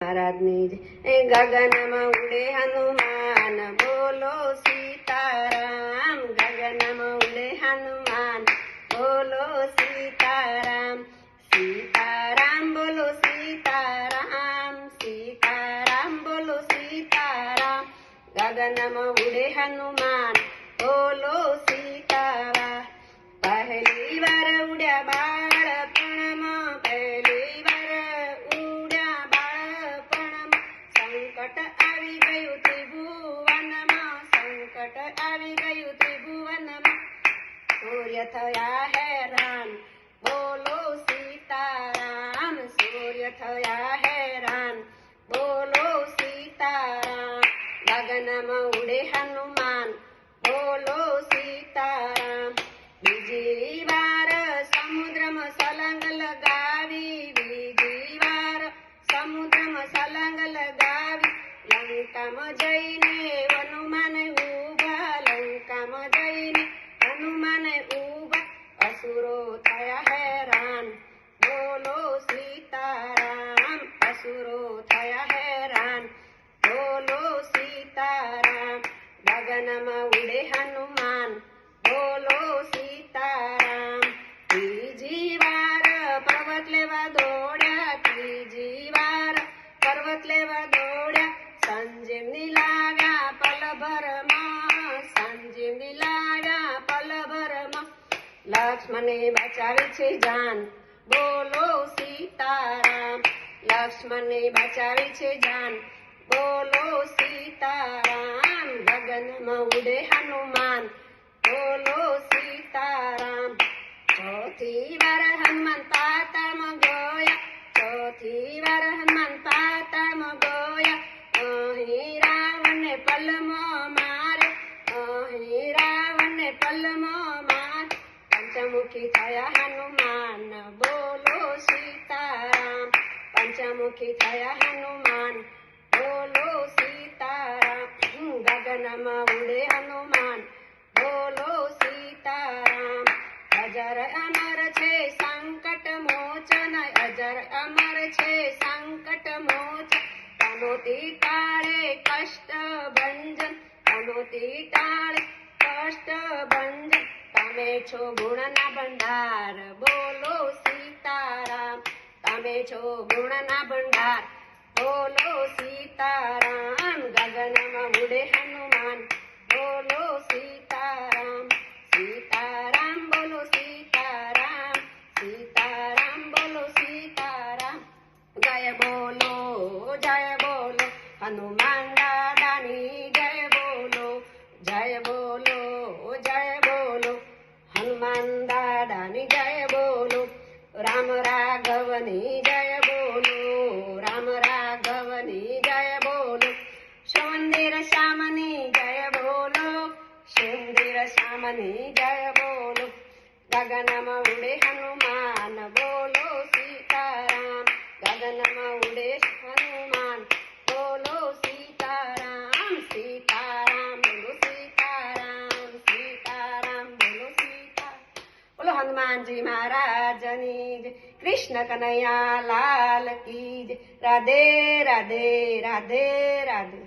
महाराजनी गगनमा उड़े हनुमान बोलो सीताराम। गगनमा उड़े हनुमान बोलो सीताराम। सीताराम बोलो सीताराम। सीताराम बोलो सीताराम। गगनमा उड़े हनुमान बोलो सीताराम। पहली बार उड्या बाळपणમાં પહેલી વાર ઉડ્યા બાળપણમાં સંકટ આવી ગયું ત્રિભુવનમાં। સંકટ આવી ગયું ત્રિભુવનમાં સૂર્ય થયા હેરાન બોલો સીતારામ। સૂર્ય થયા હેરાન બોલો સીતારામ। ગગનમાં ઉડે હનુમાન બોલો સીતારામ। બીજી વાર સમુદ્રમાં સલંગ લગાવી બીજી વાર સમુદ્રમાં સલંગ લગાવી લંકામાં જઈને હનુમાન ઊભા। લંકામાં જઈને હનુમાન ઊભા અસુરો થયા હેરાન બોલો સીતારામ। અસુરો થયા હેરાન બોલો સીતારામ। ગગનમાં ઉડે હનુમાન બોલો સીતારામ। ત્રીજી વાર પર્વત લેવા દોડ્યા ત્રીજી વાર પર્વત લેવા દોડ્યા સંજીવની લાવ્યા પલભરમાં। સંજીવની લાવ્યા પલભરમાં લક્ષ્મણે બચાવી છે જાન બોલો સીતારામ। લક્ષ્મણે બચાવી છે જાન બોલો સીતારામ। ગગનમાં ઉડે હનુમાન બોલો સીતારામ। ચોથી વાર હનુમાન પાતાળમાં ગયા ચોથી વાર હનુમાન પાતાળમાં ગયા અહીં રાવણને પલમાં માર્યો અહીં રાવણને પલમાં માર્યો પંચમુખી થયા હનુમાન બોલો સીતારામ। પંચમુખી થયા હનુમાન બોલો સીતારામ। ગગનમાં ઉડે હનુમાન બોલો સીતારામ। અજર અમર છે સંકટ મોચન અજર અમર છે સંકટ મોચન તનોતી ટાળે કષ્ટ ભંજન તનોતી ટાળે કષ્ટ ભંજન તમે છો ગુણના ભંડાર બોલો સીતારામ। તમે છો ગુણના ભંડાર બોલો સીતારામ। ગગનમાં ઉડે હનુમાન બોલો સીતારામ। સીતારામ બોલો સીતારામ। સીતારામ બોલો સીતારામ। જય બોલો હનુમાન દાદાની જય બોલો જય બોલો હનુમાન દાદાની જય બોલો। રામ રાઘવની જય બોલો રામ રાઘવની જય બોલો। શિવંદિર શ્યામની જય બોલો શિવંદિર શ્યામની જય બોલો। ગગનમાં ઉડે હનુમાન બોલો સીતારામ। ગગનમાં ઉડે હનુમાન બોલો સીતારામ। સીતારામ બોલો સીતારામ। સીતારામ બોલો સીતારામ। બોલો હનુમાનજી મહારાજની જય। કૃષ્ણ કનૈયા લાલ કી જય। રાધે રાધે રાધે રાધે।